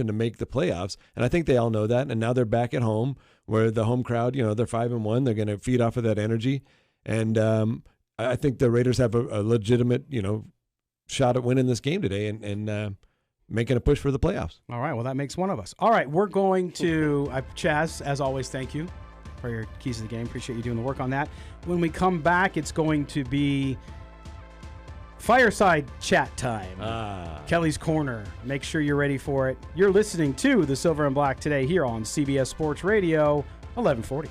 to make the playoffs. And I think they all know that. And now they're back at home where the home crowd, they're 5-1. They're going to feed off of that energy. And I think the Raiders have a legitimate, shot at winning this game today and making a push for the playoffs. All right. Well, that makes one of us. All right. We're going to, Chaz, as always, thank you for your keys to the game. Appreciate you doing the work on that. When we come back, it's going to be fireside chat time. Kelly's Corner. Make sure you're ready for it. You're listening to the Silver and Black today here on CBS Sports Radio 1140.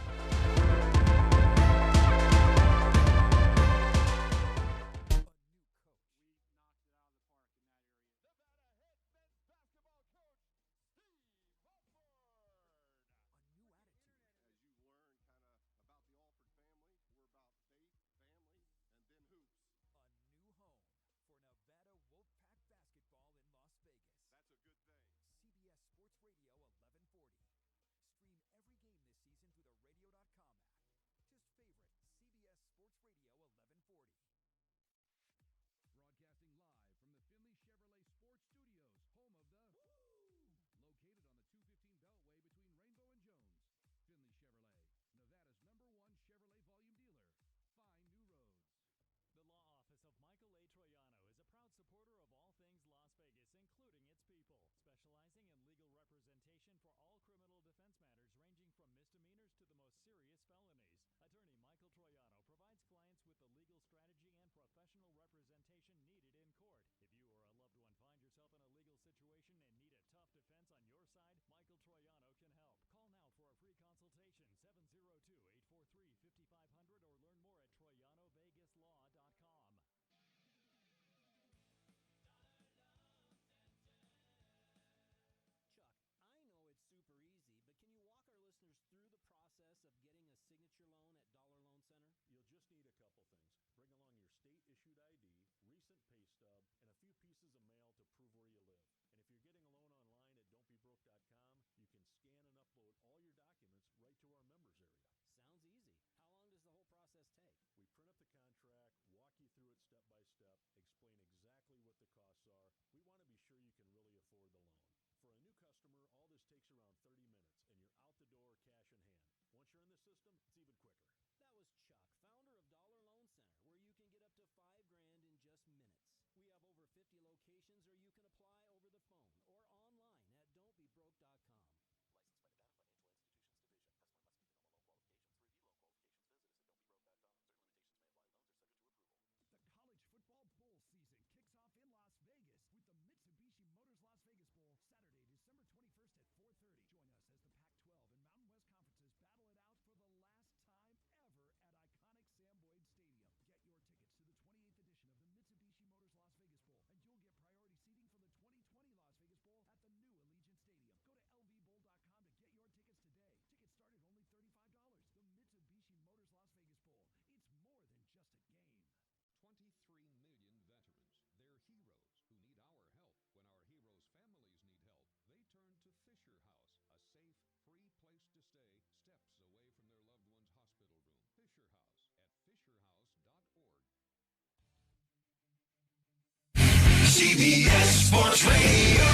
CBS Sports Radio.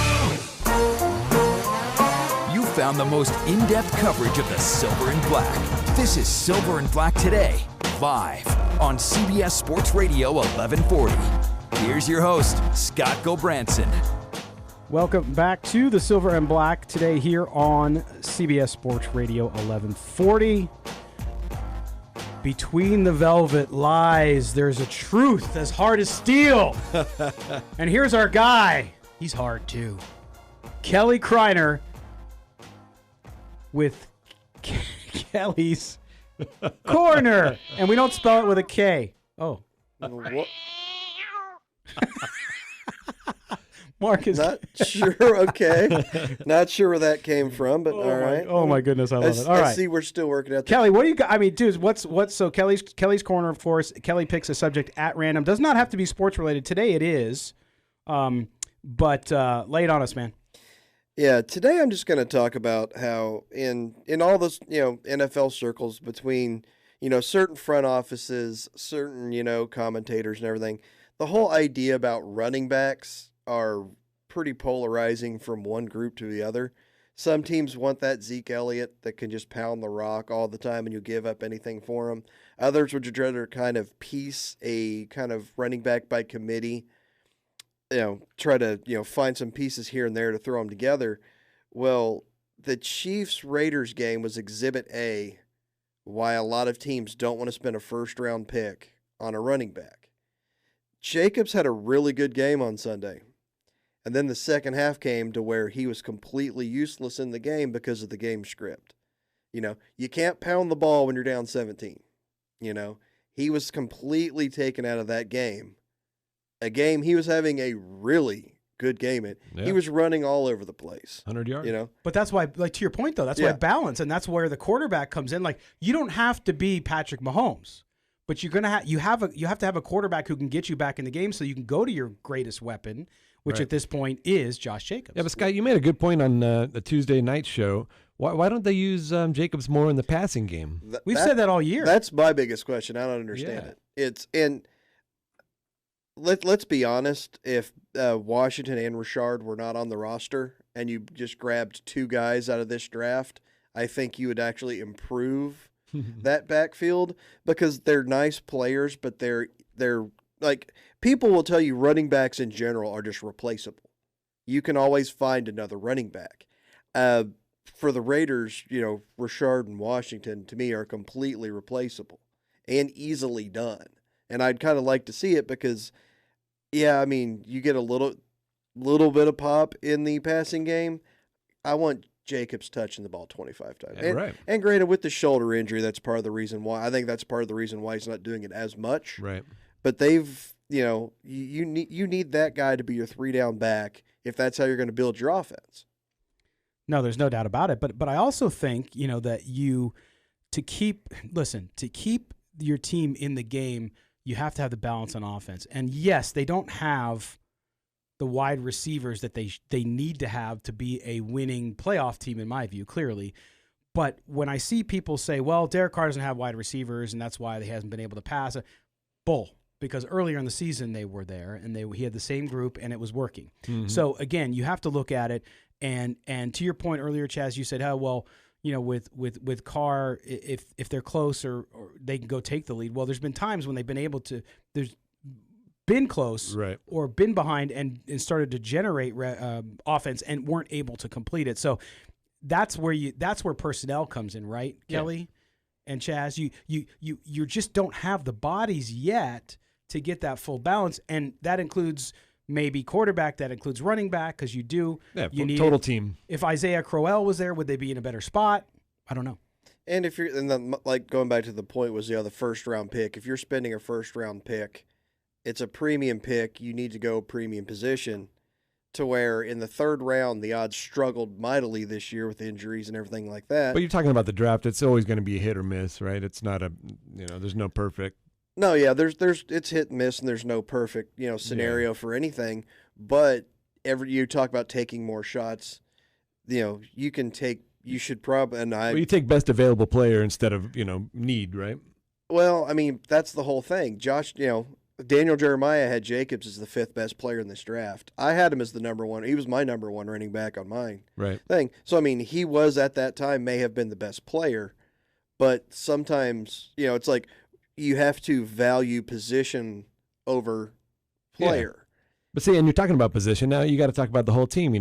You found the most in-depth coverage of the Silver and Black. This is Silver and Black Today, live on CBS Sports Radio 1140. Here's your host, Scott Gobranson. Welcome back to the Silver and Black today here on CBS Sports Radio 1140. Between the velvet lies, there's a truth as hard as steel. And here's our guy. He's hard too. Kelly Kreiner with Kelly's Corner. And we don't spell it with a K. Oh. Mark is not sure. Okay, not sure where that came from, but all right. Oh my goodness, I love it. All right, I see we're still working out. Kelly, what do you got? I mean, dude, what's so Kelly's Corner? Of course, Kelly picks a subject at random. Does not have to be sports related. Today it is, but lay it on us, man. Yeah, today I'm just going to talk about how in all those NFL circles between certain front offices, certain commentators and everything, the whole idea about running backs are pretty polarizing from one group to the other. Some teams want that Zeke Elliott that can just pound the rock all the time and you give up anything for him. Others would rather kind of piece a kind of running back by committee, try to, find some pieces here and there to throw them together. Well, the Chiefs-Raiders game was Exhibit A, why a lot of teams don't want to spend a first-round pick on a running back. Jacobs had a really good game on Sunday. And then the second half came to where he was completely useless in the game because of the game script. You can't pound the ball when you're down 17. He was completely taken out of that game. A game he was having a really good game in. Yeah. He was running all over the place. 100 yards. But that's why, like to your point though, that's why balance, and that's where the quarterback comes in. Like you don't have to be Patrick Mahomes. But you have to have a quarterback who can get you back in the game so you can go to your greatest weapon, which at this point is Josh Jacobs. Yeah, but Scott, you made a good point on the Tuesday night show. Why don't they use Jacobs more in the passing game? We've said that all year. That's my biggest question. I don't understand it. Let's be honest. If Washington and Richard were not on the roster and you just grabbed two guys out of this draft, I think you would actually improve that backfield because they're nice players, but they're like people will tell you running backs in general are just replaceable. You can always find another running back. For the Raiders, Richard and Washington to me are completely replaceable and easily done. And I'd kind of like to see it because, you get a little bit of pop in the passing game. I want Jacobs touching the ball 25 times. And granted, with the shoulder injury, that's part of the reason why. I think that's part of the reason why he's not doing it as much. Right. But they've, you need that guy to be your 3-down back if that's how you're going to build your offense. No, there's no doubt about it. But I also think, that to keep your team in the game, you have to have the balance on offense. And yes, they don't have the wide receivers that they need to have to be a winning playoff team, in my view, clearly. But when I see people say, well, Derek Carr doesn't have wide receivers, and that's why he hasn't been able to pass, bull. Because earlier in the season they were there, and he had the same group, and it was working. Mm-hmm. So, again, you have to look at it. And to your point earlier, Chaz, you said, with Carr, if they're close or they can go take the lead. Well, there's been times when they've been able to – there's been close or been behind and started to generate offense and weren't able to complete it. So that's where personnel comes in, right, Kelly and Chaz? You just don't have the bodies yet to get that full balance, and that includes maybe quarterback, that includes running back, because you need total team. If Isaiah Crowell was there, would they be in a better spot? I don't know. And if you're like going back to the point was the first round pick. If you're spending a first round pick, it's a premium pick. You need to go premium position. To where in the third round the odds struggled mightily this year with injuries and everything like that. But you're talking about the draft; it's always going to be a hit or miss, right? It's not there's no perfect. No, there's it's hit and miss, and there's no perfect scenario for anything. But you talk about taking more shots. You can take. You should probably you take best available player instead of need, right? Well, that's the whole thing. Josh, Daniel Jeremiah had Jacobs as the 5th best player in this draft. I had him as the number one. He was my number one running back on mine thing. So, he was at that time may have been the best player, but sometimes, it's like you have to value position over player. Yeah. But see, and you're talking about position. Now you got to talk about the whole team, you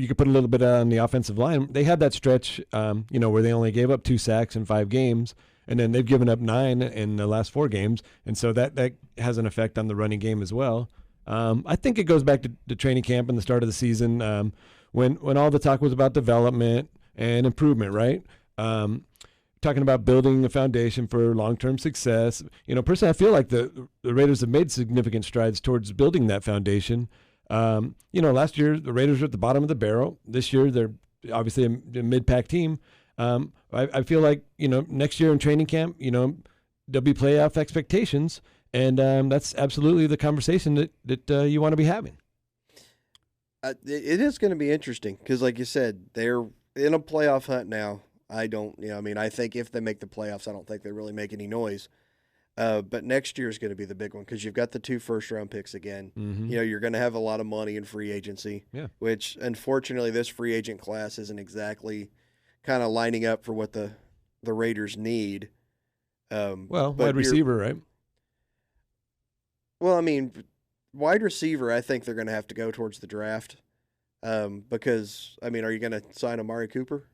could put a little bit on the offensive line. They had that stretch, where they only gave up 2 sacks in 5 games. And then they've given up 9 in the last 4 games, and so that has an effect on the running game as well. I think it goes back to training camp and the start of the season when all the talk was about development and improvement, right? Talking about building a foundation for long-term success. Personally, I feel like the Raiders have made significant strides towards building that foundation. Last year the Raiders were at the bottom of the barrel. This year they're obviously a mid-pack team. I feel like, next year in training camp, there'll be playoff expectations, and that's absolutely the conversation that you want to be having. It is going to be interesting because, like you said, they're in a playoff hunt now. I think if they make the playoffs, I don't think they really make any noise. But next year is going to be the big one because you've got the 2 first-round picks again. Mm-hmm. You know, you're going to have a lot of money in free agency, which unfortunately this free agent class isn't exactly kind of lining up for what the Raiders need. Wide receiver, right? Well, I mean, wide receiver, I think they're going to have to go towards the draft because, I mean, are you going to sign Amari Cooper?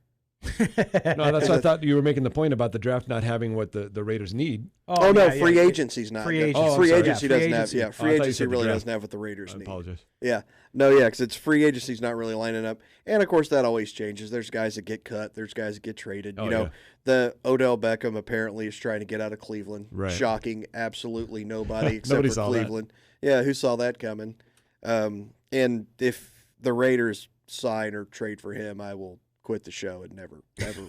No, that's what I thought you were making the point about the draft not having what the Raiders need. Free agency's not. Free agency. Free agency free doesn't agency. have. Free agency really doesn't have what the Raiders need. I apologize. Yeah. No, because it's free agency's not really lining up. And, of course, that always changes. There's guys that get cut. There's guys that get traded. The Odell Beckham apparently is trying to get out of Cleveland. Right. Shocking. Absolutely nobody except Nobody for saw Cleveland. That. Yeah, who saw that coming? And if the Raiders sign or trade for him, I will quit the show and never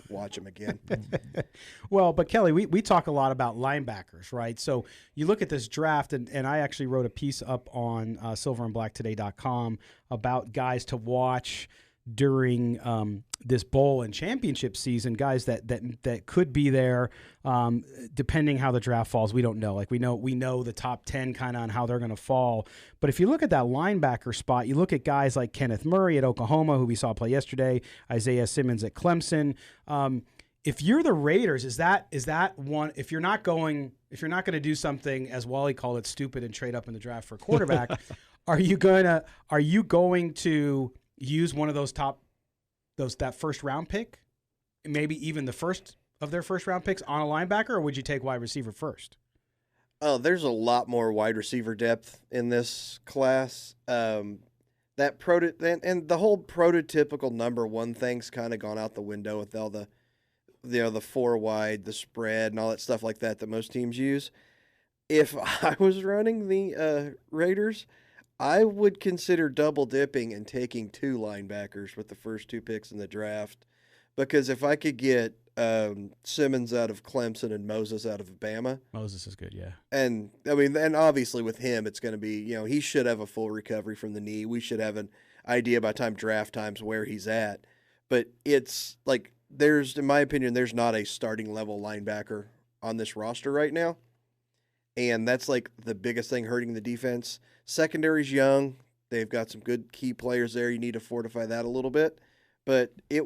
watch him again. Well, but Kelly, we talk a lot about linebackers, right? So you look at this draft, and I actually wrote a piece up on silverandblacktoday.com about guys to watch during this bowl and championship season, guys that could be there depending how the draft falls. We don't know. Like we know the top 10 kind of on how they're going to fall. But if you look at that linebacker spot, you look at guys like Kenneth Murray at Oklahoma, who we saw play yesterday, Isaiah Simmons at Clemson. If you're the Raiders, is that one? If you're not going to do something, as Wally called it, stupid and trade up in the draft for a quarterback, are you going to use one of that first round pick, maybe even the first of their first round picks on a linebacker, or would you take wide receiver first? Oh, there's a lot more wide receiver depth in this class. And the whole prototypical number one thing's kind of gone out the window with all the 4 wide, the spread, and all that stuff like that most teams use. If I was running the Raiders, I would consider double dipping and taking 2 linebackers with the first 2 picks in the draft, because if I could get Simmons out of Clemson and Moses out of Bama. Moses is good, yeah. And I mean, and obviously with him, it's going to be, he should have a full recovery from the knee. We should have an idea by time draft times where he's at. But it's like in my opinion, there's not a starting level linebacker on this roster right now. And that's like the biggest thing hurting the defense. Secondary's young. They've got some good key players there. You need to fortify that a little bit. But I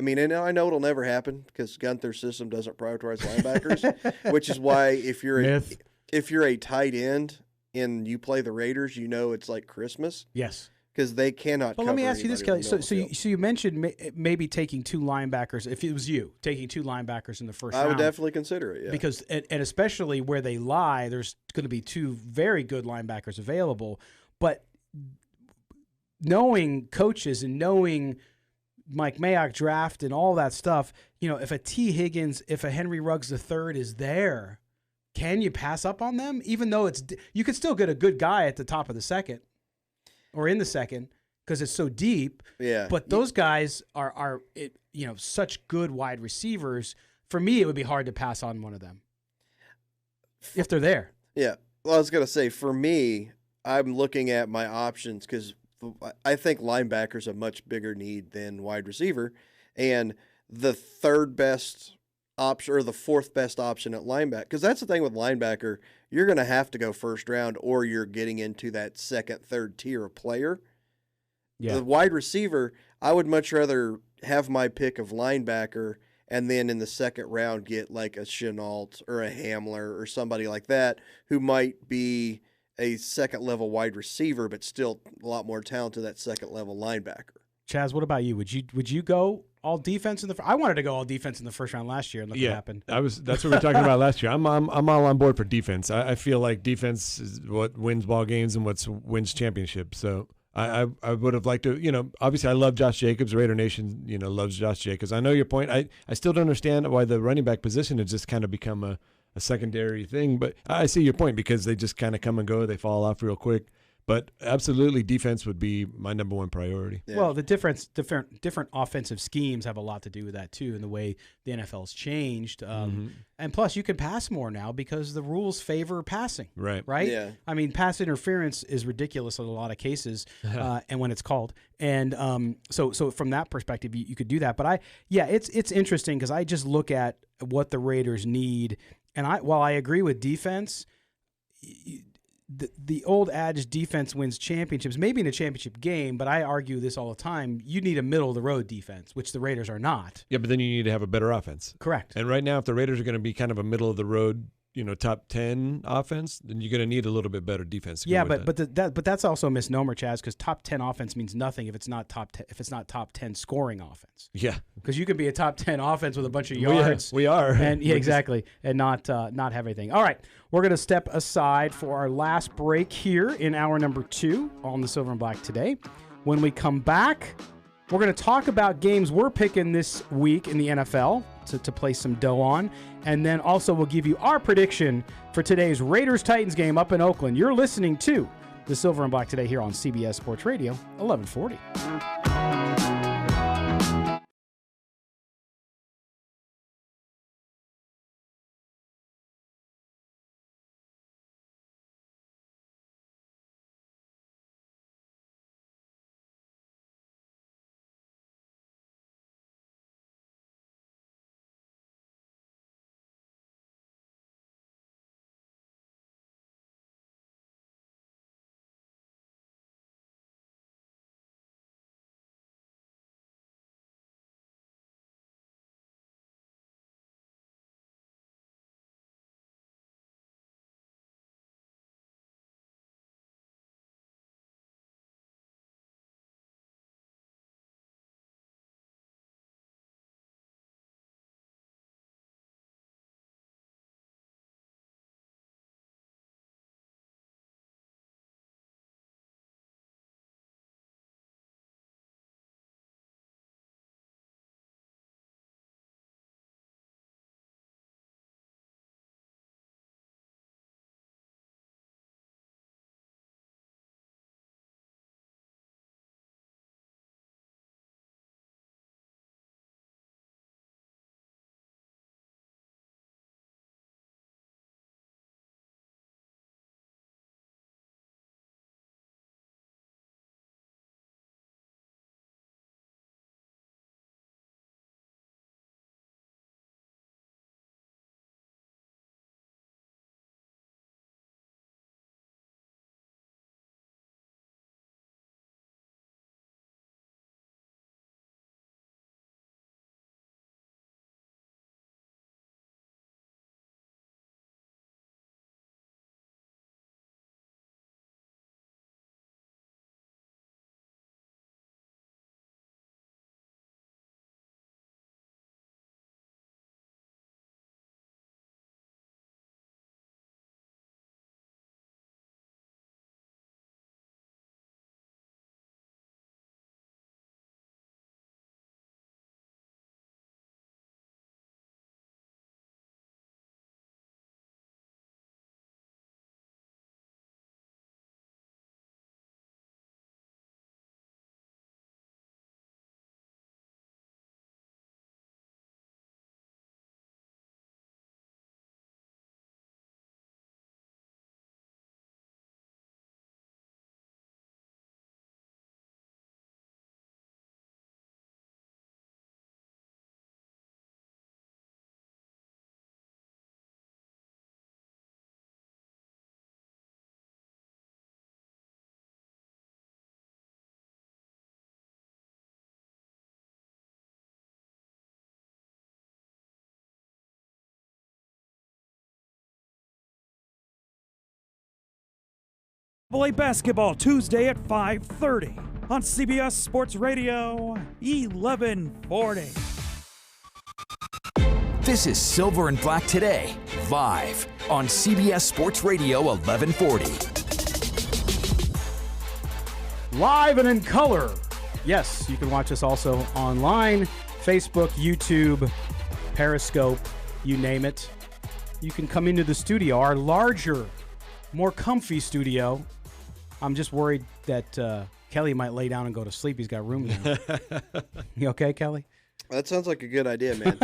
mean, and I know it'll never happen because Gunther's system doesn't prioritize linebackers, which is why if you're a tight end and you play the Raiders, it's like Christmas. Yes. Because they cannot. Well, let me ask you this, Kelly. So you mentioned maybe taking 2 linebackers. If it was you taking 2 linebackers in the first round, I would definitely consider it. Yeah. Because and especially where they lie, there's going to be 2 very good linebackers available. But knowing coaches and knowing Mike Mayock draft and all that stuff, if a T. Higgins, if a Henry Ruggs III is there, can you pass up on them? Even though you could still get a good guy at the top of the second. Or in the second, because it's so deep. Yeah. But those guys are such good wide receivers. For me, it would be hard to pass on one of them if they're there. Yeah. Well, I was gonna say, for me, I'm looking at my options because I think linebacker's a much bigger need than wide receiver, and the 3rd best option or the 4th best option at linebacker, because that's the thing with linebacker. You're going to have to go first round or you're getting into that 2nd, 3rd tier of player. Yeah. The wide receiver, I would much rather have my pick of linebacker and then in the 2nd round get like a Chenault or a Hamler or somebody like that who might be a 2nd level wide receiver but still a lot more talented that 2nd level linebacker. Chaz, what about you? Would you go all defense in the? I wanted to go all defense in the first round last year, and look what happened. That's what we were talking about last year. I'm all on board for defense. I feel like defense is what wins ball games and what wins championships. So I would have liked to. Obviously I love Josh Jacobs. Raider Nation loves Josh Jacobs. I know your point. I still don't understand why the running back position has just kind of become a secondary thing. But I see your point because they just kind of come and go. They fall off real quick. But absolutely, defense would be my number one priority. Yeah. Well, the different offensive schemes have a lot to do with that too, and the way the NFL's changed. And plus, you can pass more now because the rules favor passing. Right. Yeah. I mean, pass interference is ridiculous in a lot of cases, and when it's called. And so from that perspective, you could do that. But it's interesting because I just look at what the Raiders need. And while I agree with defense, the old adage, defense wins championships, maybe in a championship game, but I argue this all the time. You need a middle-of-the-road defense, which the Raiders are not. Yeah, but then you need to have a better offense. Correct. And right now, if the Raiders are going to be kind of a middle-of-the-road, top 10 offense, then you're going to need a little bit better defense. Yeah, but that's also a misnomer, Chaz, because top 10 offense means nothing if it's not top 10 scoring offense. Yeah, because you could be a top 10 offense with a bunch of yards. We are, and exactly, and not have anything. All right, we're going to step aside for our last break here in hour number 2 on the Silver and Black today. When we come back, we're going to talk about games we're picking this week in the NFL to place some dough on. And then also we'll give you our prediction for today's Raiders-Titans game up in Oakland. You're listening to the Silver and Black today here on CBS Sports Radio, 1140. Basketball Tuesday at 5:30 on CBS Sports Radio 1140. This is Silver and Black Today, live on CBS Sports Radio 1140. Live and in color. Yes, you can watch us also online, Facebook, YouTube, Periscope, you name it. You can come into the studio, our larger, more comfy studio. I'm just worried that Kelly might lay down and go to sleep. He's got room now. You okay, Kelly? That sounds like a good idea, man.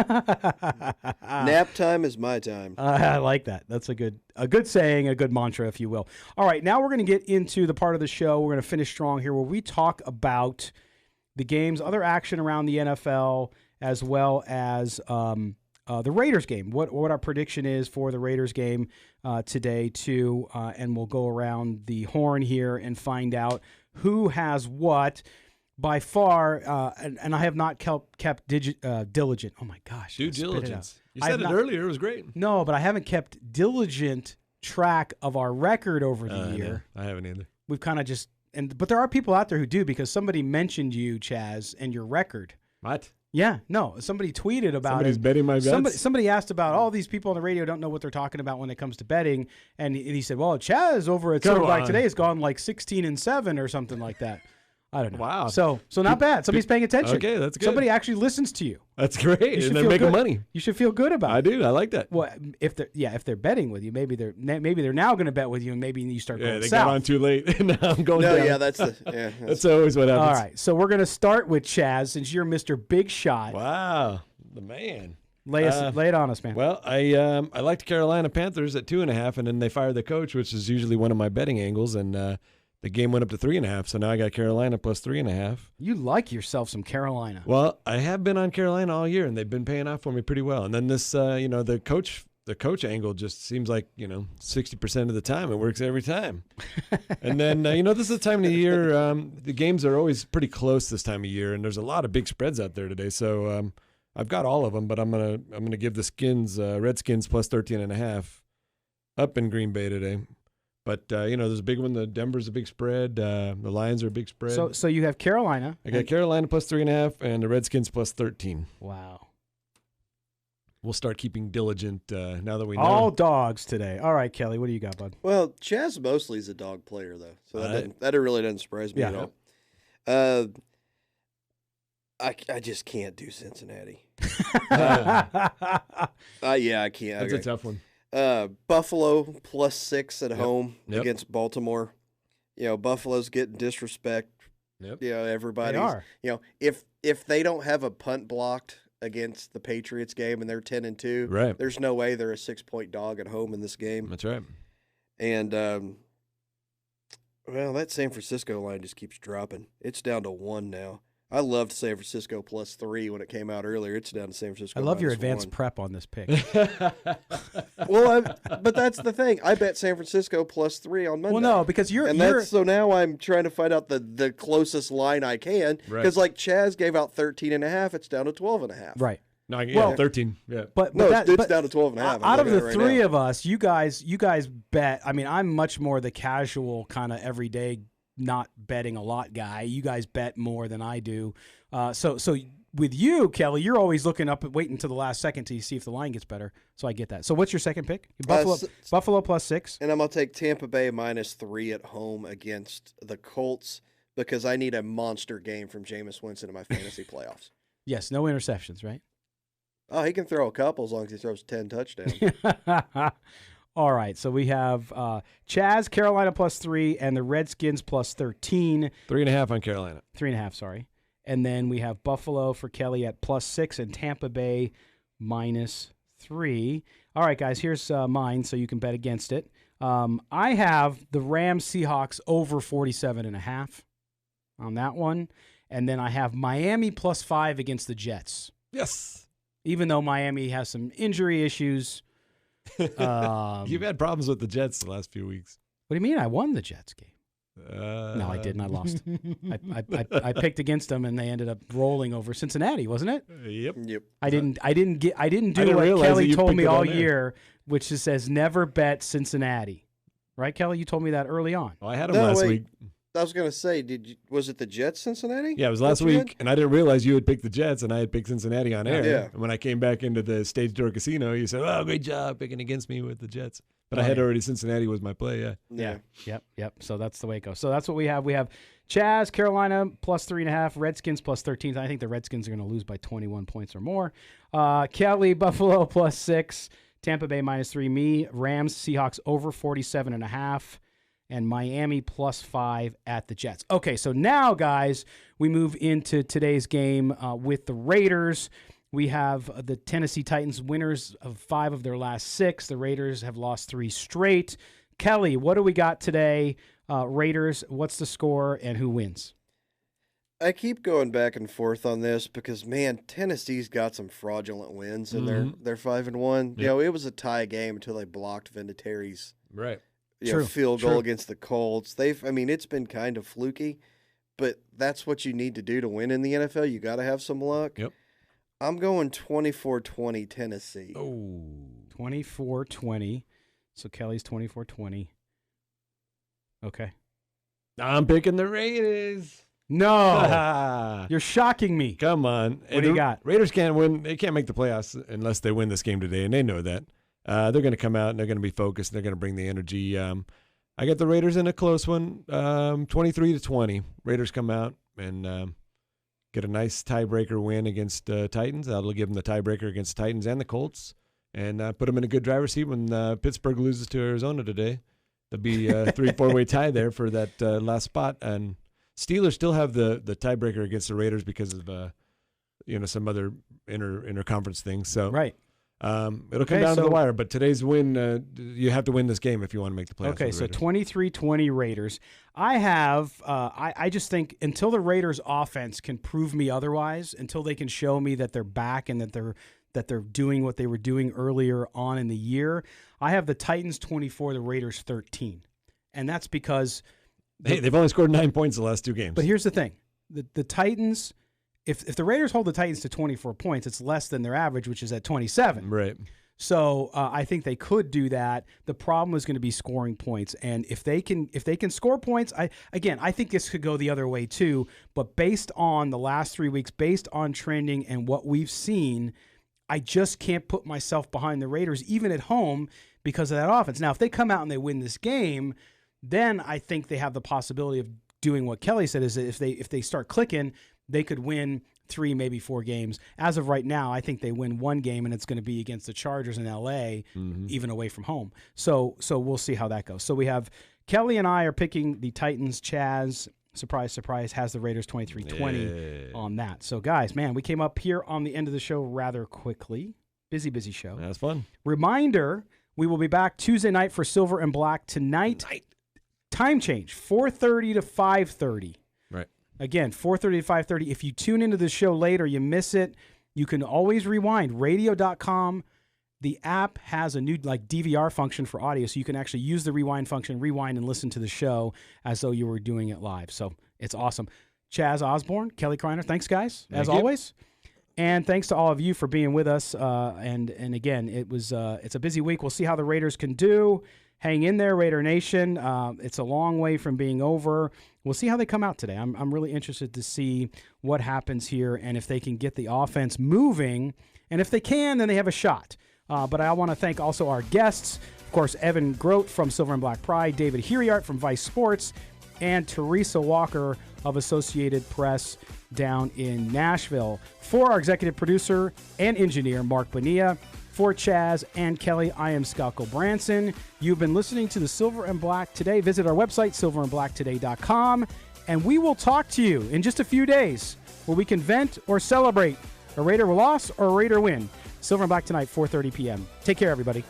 Nap time is my time. I like that. That's a good saying, a good mantra, if you will. All right, now we're going to get into the part of the show. We're going to finish strong here where we talk about the games, other action around the NFL, as well as the Raiders game. What our prediction is for the Raiders game today too, and we'll go around the horn here and find out who has what. By far, and I have not kept diligent. Oh my gosh, Due diligence. You I said have it not- earlier. It was great. No, but I haven't kept diligent track of our record over the year. No, I haven't either. We've kind of just but there are people out there who do, because somebody mentioned you, Chaz, and your record. What? Yeah, no, somebody tweeted about Somebody's it. betting my bets? Somebody asked about all these people on the radio don't know what they're talking about when it comes to betting, and he said, "Well, Chaz over at Come Silver Black on. today has gone like 16-7 or something like that." I don't know. Wow. So not bad. Somebody's paying attention. Okay, that's good. Somebody actually listens to you. That's great. You should And they're feel making good. money. You should feel good about I it. do. I like that. Well, if they're betting with you, maybe they're now going to bet with you, and maybe you start Yeah, going they south. got on too late. Now I'm going No, down. yeah, that's That's always what happens. All right, so we're going to start with Chaz, since you're Mr. Big Shot. Wow. The man. Lay it on us, man. Well, I liked Carolina Panthers at 2.5, and then they fired the coach, which is usually one of my betting angles, and the game went up to 3.5. So now I got Carolina plus 3.5. You like yourself some Carolina. Well, I have been on Carolina all year, and they've been paying off for me pretty well. And then this, the coach angle just seems like 60% of the time it works every time. And then this is the time of the year. The games are always pretty close this time of year, and there's a lot of big spreads out there today. So I've got all of them, but I'm gonna give the Redskins plus 13.5 up in Green Bay today. But there's a big one. The Denver's a big spread. The Lions are a big spread. So you have Carolina. I got Carolina plus 3.5 and the Redskins plus 13. Wow. We'll start keeping diligent now that we know. All dogs today. All right, Kelly, what do you got, bud? Well, Chaz mostly is a dog player, though, so that really doesn't surprise me Yeah. at all. I just can't do Cincinnati. Yeah, I can't. That's a tough one. Buffalo plus 6 at home Yep. against Baltimore. Buffalo's getting disrespect. Yep. Everybody's. They are. If they don't have a punt blocked against the Patriots game and they're 10-2, Right. there's no way they're a 6-point dog at home in this game. That's right. And that San Francisco line just keeps dropping. It's down to 1 now. I loved San Francisco plus 3 when it came out earlier. It's down to San Francisco. I love your minus advanced 1. prep on this pick. Well, but that's the thing. I bet San Francisco plus 3 on Monday. Well, no, because so now I'm trying to find out the closest line I can. Right. Because like Chaz gave out 13.5, it's down to 12.5. right. No, Well, 13. Yeah. But No, that, it's but down to 12.5. out of the three of us, you guys bet. I mean, I'm much more the casual kind of everyday, not betting a lot guy. You guys bet more than I do. So with you, Kelly, you're always looking up and waiting until the last second to see if the line gets better. So I get that. So what's your second pick? Buffalo plus 6. And I'm going to take Tampa Bay minus 3 at home against the Colts because I need a monster game from Jameis Winston in my fantasy playoffs. Yes, no interceptions, right? Oh, he can throw a couple as long as he throws 10 touchdowns. All right, so we have Chaz, Carolina plus 3, and the Redskins plus 13. 3.5 on Carolina. 3.5, sorry. And then we have Buffalo for Kelly at plus 6 and Tampa Bay minus 3. All right, guys, here's mine so you can bet against it. I have the Rams Seahawks over 47.5 on that one. And then I have Miami plus 5 against the Jets. Yes. Even though Miami has some injury issues. You've had problems with the Jets the last few weeks. What do you mean? I won the Jets game. No, I didn't. I lost. I picked against them, and they ended up rolling over Cincinnati, wasn't it? Yep. I didn't do didn't what realize that Kelly you told picked me it all on there. year, which just says never bet Cincinnati. Right, Kelly? You told me that early on. Well, I had them No, last wait. week. I was going to say, was it the Jets, Cincinnati? Yeah, it was last That's what you week, and I didn't realize you had picked the Jets, and I had picked Cincinnati on air. Yeah. And when I came back into the Stage Door Casino, you said, "Oh, great job picking against me with the Jets." But I had already Cincinnati was my play. Yeah. Yep. So that's the way it goes. So that's what we have. We have Chaz, Carolina plus 3.5, Redskins plus 13. I think the Redskins are going to lose by 21 points or more. Kelly, Buffalo plus 6, Tampa Bay minus 3. Me, Rams, Seahawks over 47.5. And Miami plus 5 at the Jets. Okay, so now, guys, we move into today's game with the Raiders. We have the Tennessee Titans winners of 5 of their last 6. The Raiders have lost 3 straight. Kelly, what do we got today? Raiders, what's the score and who wins? I keep going back and forth on this because, man, Tennessee's got some fraudulent wins in their 5-1. Yep. It was a tie game until they blocked Vinatieri's Right. field goal against the Colts. It's been kind of fluky, but that's what you need to do to win in the NFL. You got to have some luck. Yep. I'm going 24-20 Tennessee. Oh. 24-20. So Kelly's 24-20. Okay. I'm picking the Raiders. No. You're shocking me. Come on. What do you got? Raiders can't win. They can't make the playoffs unless they win this game today, and they know that. They're going to come out, and they're going to be focused, and they're going to bring the energy. I got the Raiders in a close one, 23-20. Raiders come out and get a nice tiebreaker win against Titans. That'll give them the tiebreaker against Titans and the Colts, and put them in a good driver's seat when Pittsburgh loses to Arizona today. There'll be a 3-4-way tie there for that last spot, and Steelers still have the tiebreaker against the Raiders because of some other interconference things. So right. It'll come down to the wire, but today's win, you have to win this game if you want to make the playoffs. Okay, so 23-20 Raiders. I have, I just think until the Raiders offense can prove me otherwise, until they can show me that they're back and that they're doing what they were doing earlier on in the year, I have the Titans 24, the Raiders 13. And that's because they've only scored 9 points the last two games. But here's the thing. The Titans, if the Raiders hold the Titans to 24 points, it's less than their average, which is at 27. Right. So I think they could do that. The problem is going to be scoring points, and if they can score points, I think this could go the other way too. But based on the last 3 weeks, based on trending and what we've seen, I just can't put myself behind the Raiders even at home because of that offense. Now, if they come out and they win this game, then I think they have the possibility of doing what Kelly said, is that if they start clicking, they could win 3, maybe 4 games. As of right now, I think they win 1 game, and it's going to be against the Chargers in L.A., even away from home. So we'll see how that goes. So we have Kelly and I are picking the Titans. Chaz, surprise, surprise, has the Raiders 23-20 on that. So, guys, man, we came up here on the end of the show rather quickly. Busy show. That's fun. Reminder, we will be back Tuesday night for Silver and Black tonight. Time change, 4:30 to 5:30. Right. Again, 4:30 to 5:30. If you tune into the show late or you miss it, you can always rewind. Radio.com, the app has a new DVR function for audio, so you can actually use the rewind function, rewind and listen to the show as though you were doing it live. So it's awesome. Chaz Osborne, Kelly Kreiner, thanks, guys, as always. And thanks to all of you for being with us. And again, it's a busy week. We'll see how the Raiders can do. Hang in there, Raider Nation. It's a long way from being over. We'll see how they come out today. I'm really interested to see what happens here and if they can get the offense moving. And if they can, then they have a shot. But I want to thank also our guests. Of course, Evan Groat from Silver and Black Pride, David Hiriart from Vice Sports, and Teresa Walker of Associated Press down in Nashville. For our executive producer and engineer, Mark Bonilla. For Chaz and Kelly, I am Scalco Branson. You've been listening to the Silver and Black Today. Visit our website, silverandblacktoday.com, and we will talk to you in just a few days where we can vent or celebrate a Raider loss or a Raider win. Silver and Black tonight, 4:30 p.m. Take care, everybody.